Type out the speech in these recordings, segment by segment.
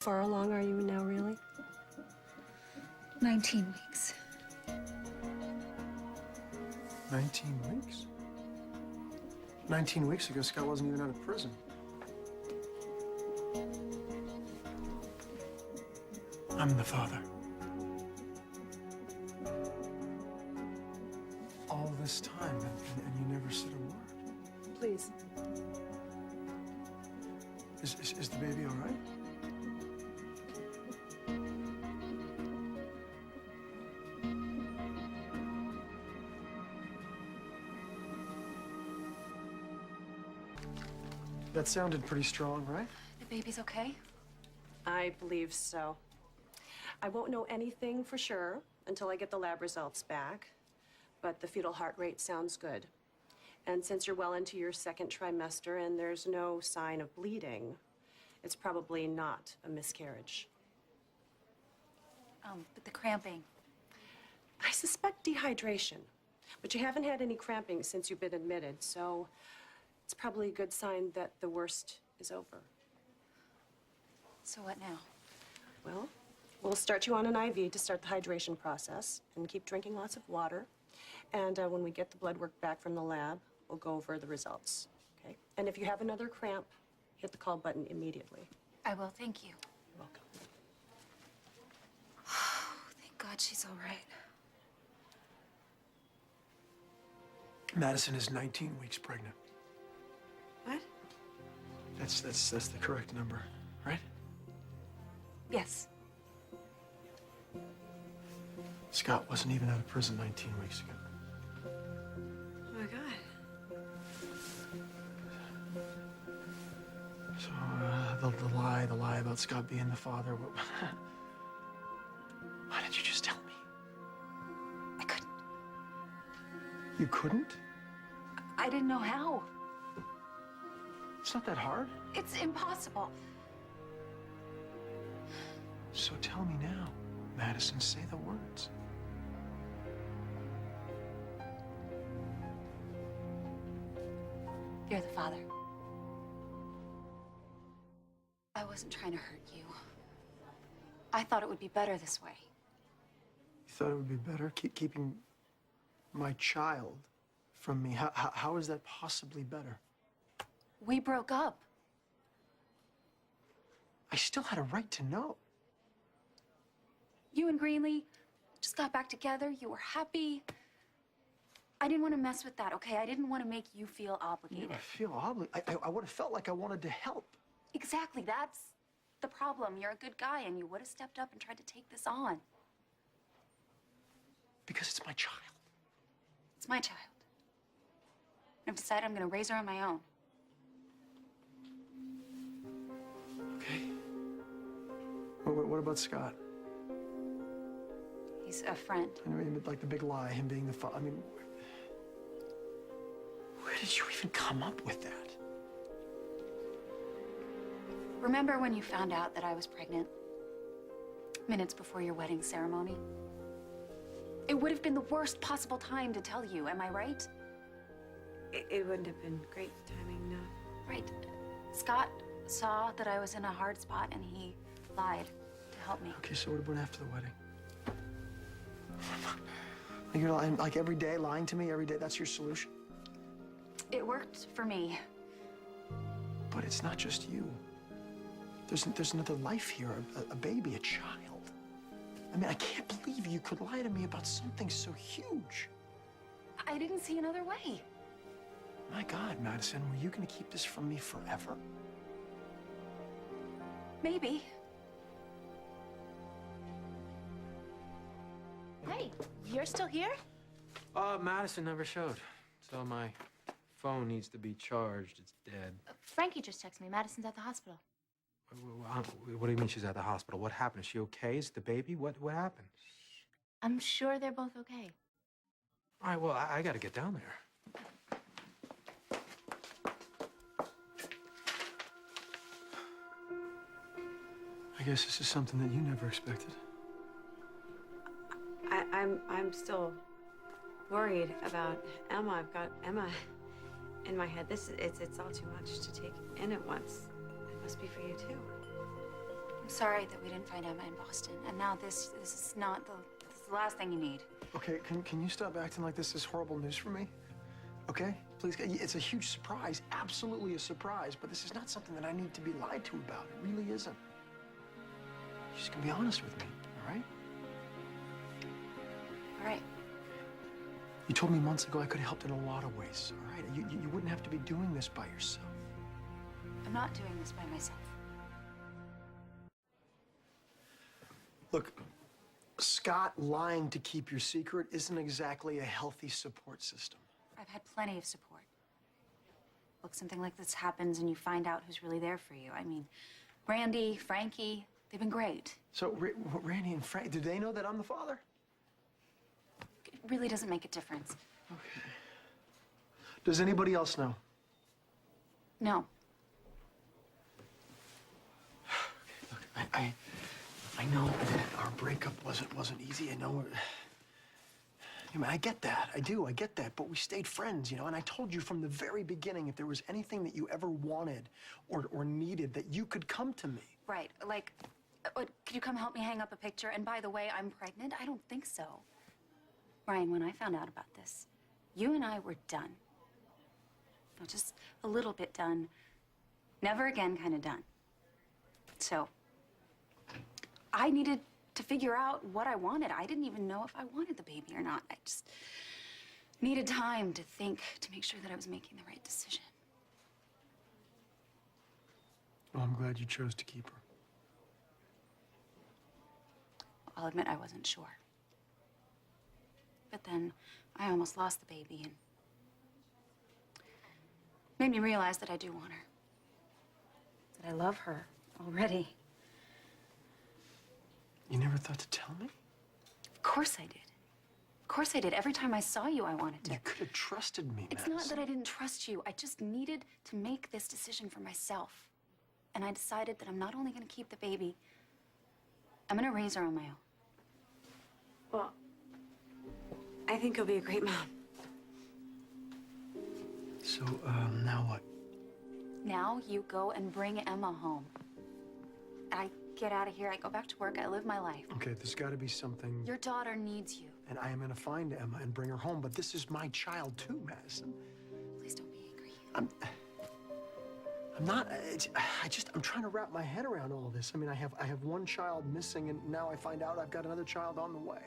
far along are you now, really? 19 weeks. 19 weeks? 19 weeks ago, Scott wasn't even out of prison. I'm the father. All this time, and you never said a word. Please. Is the baby all right? That sounded pretty strong, right? The baby's okay? I believe so. I won't know anything for sure until I get the lab results back, but the fetal heart rate sounds good. And since you're well into your second trimester and there's no sign of bleeding, it's probably not a miscarriage. But the cramping. I suspect dehydration, but you haven't had any cramping since you've been admitted, so it's probably a good sign that the worst is over. So what now? Well, we'll start you on an IV to start the hydration process and keep drinking lots of water. And when we get the blood work back from the lab, we'll go over the results, okay? And if you have another cramp, hit the call button immediately. I will, thank you. You're welcome. Thank God she's all right. Madison is 19 weeks pregnant. What? That's the correct number, right? Yes. Scott wasn't even out of prison 19 weeks ago. Oh, my God. So, the lie about Scott being the father, why didn't you just tell me? I couldn't. You couldn't? I didn't know how. It's not that hard. It's impossible. So tell me now, Madison, say the words. You're the father. I wasn't trying to hurt you. I thought it would be better this way. You thought it would be better keeping my child from me. How is that possibly better? We broke up. I still had a right to know. You and Greenlee just got back together. You were happy. I didn't want to mess with that, okay? I didn't want to make you feel obligated. I feel obligated. I would have felt like I wanted to help. Exactly. That's the problem. You're a good guy, and you would have stepped up and tried to take this on. Because it's my child. It's my child. I've decided I'm going to raise her on my own. Okay. What about Scott? He's a friend. I mean, like the big lie, him being the father. I mean, where did you even come up with that? Remember when you found out that I was pregnant? Minutes before your wedding ceremony? It would have been the worst possible time to tell you, am I right? It wouldn't have been great timing, no. Right. Scott saw that I was in a hard spot and he lied to help me. Okay, so what about after the wedding? You're lying, like every day, lying to me every day, that's your solution? It worked for me. But it's not just you. There's another life here, a baby, a child. I mean, I can't believe you could lie to me about something so huge. I didn't see another way. My God, Madison, were you gonna keep this from me forever? Maybe. Hey, you're still here? Madison never showed. So my phone needs to be charged. It's dead. Frankie just texted me. Madison's at the hospital. What do you mean she's at the hospital? What happened? Is she okay? Is it the baby? What happened? I'm sure they're both okay. All right, well, I gotta get down there. I guess this is something that you never expected. I'm still worried about Emma. I've got Emma in my head. It's all too much to take in at once. It must be for you too. I'm sorry that we didn't find Emma in Boston. And now this is not this is the last thing you need. Okay, can you stop acting like this is horrible news for me? Okay? Please, it's a huge surprise, absolutely a surprise, but this is not something that I need to be lied to about. It really isn't. You're just gonna be honest with me, all right? All right. You told me months ago I could have helped in a lot of ways, all right? You wouldn't have to be doing this by yourself. I'm not doing this by myself. Look, Scott lying to keep your secret isn't exactly a healthy support system. I've had plenty of support. Look, something like this happens and you find out who's really there for you. I mean, Randy, Frankie, they've been great. So, Randy and Frank, do they know that I'm the father? It really doesn't make a difference. Okay. Does anybody else know? No. Look, I know that our breakup wasn't easy. I know. I mean, I get that. I do. I get that. But we stayed friends, you know. And I told you from the very beginning, if there was anything that you ever wanted or needed, that you could come to me. Right. Like, could you come help me hang up a picture? And by the way, I'm pregnant? I don't think so. Ryan, when I found out about this, you and I were done. No, just a little bit done. Never again kind of done. So, I needed to figure out what I wanted. I didn't even know if I wanted the baby or not. I just needed time to think, to make sure that I was making the right decision. Well, I'm glad you chose to keep her. I'll admit I wasn't sure. But then I almost lost the baby and made me realize that I do want her. That I love her already. You never thought to tell me? Of course I did. Of course I did. Every time I saw you, I wanted to. You could have trusted me, It's not that I didn't trust you. I just needed to make this decision for myself. And I decided that I'm not only going to keep the baby, I'm going to raise her on my own. Well, I think you'll be a great mom. So, now what? Now you go and bring Emma home. I get out of here, I go back to work, I live my life. Okay, there's got to be something. Your daughter needs you. And I am going to find Emma and bring her home, but this is my child too, Madison. Please don't be angry. I'm not. I'm trying to wrap my head around all this. I mean, I have one child missing, and now I find out I've got another child on the way.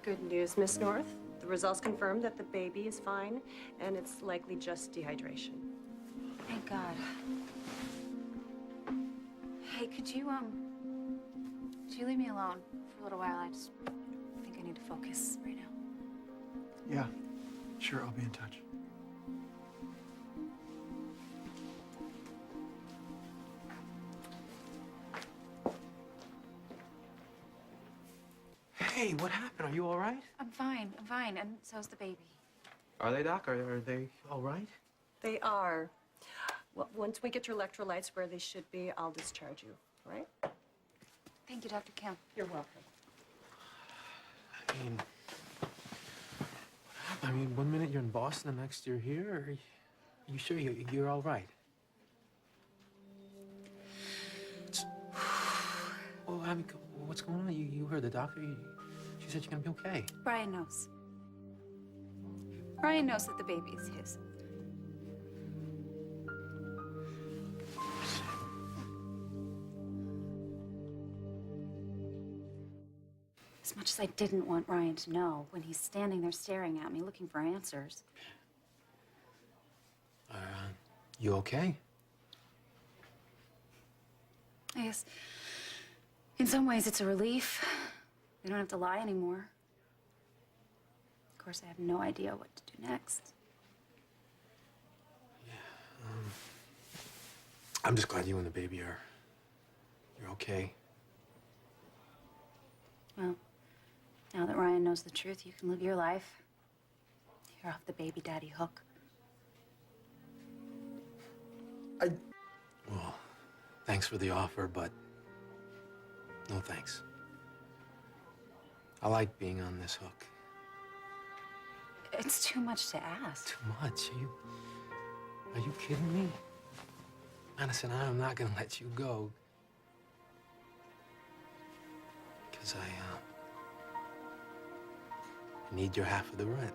Good news, Miss North. The results confirm that the baby is fine, and it's likely just dehydration. Thank God. Hey, could you leave me alone for a little while? I just think I need to focus right now. Yeah, sure, I'll be in touch. Hey, what happened? Are you all right? I'm fine, and so's the baby. Are they, Doc? Are they all right? They are. Well, once we get your electrolytes where they should be, I'll discharge you, all right? Thank you, Dr. Kim. You're welcome. I mean, one minute you're in Boston, the next you're here. Are you sure you're all right? Well, I mean, what's going on? You heard the doctor? She said you're gonna be okay. Brian knows. Brian knows that the baby is his. As much as I didn't want Ryan to know, when he's standing there staring at me, looking for answers. You okay? I guess, in some ways, it's a relief. We don't have to lie anymore. Of course, I have no idea what to do next. I'm just glad you and the baby you're okay. Well, now that Ryan knows the truth, you can live your life. You're off the baby daddy hook. Well, thanks for the offer, but no thanks. I like being on this hook. It's too much to ask. Too much. Are you kidding me? Madison, I'm not gonna let you go. Because I need your half of the rent.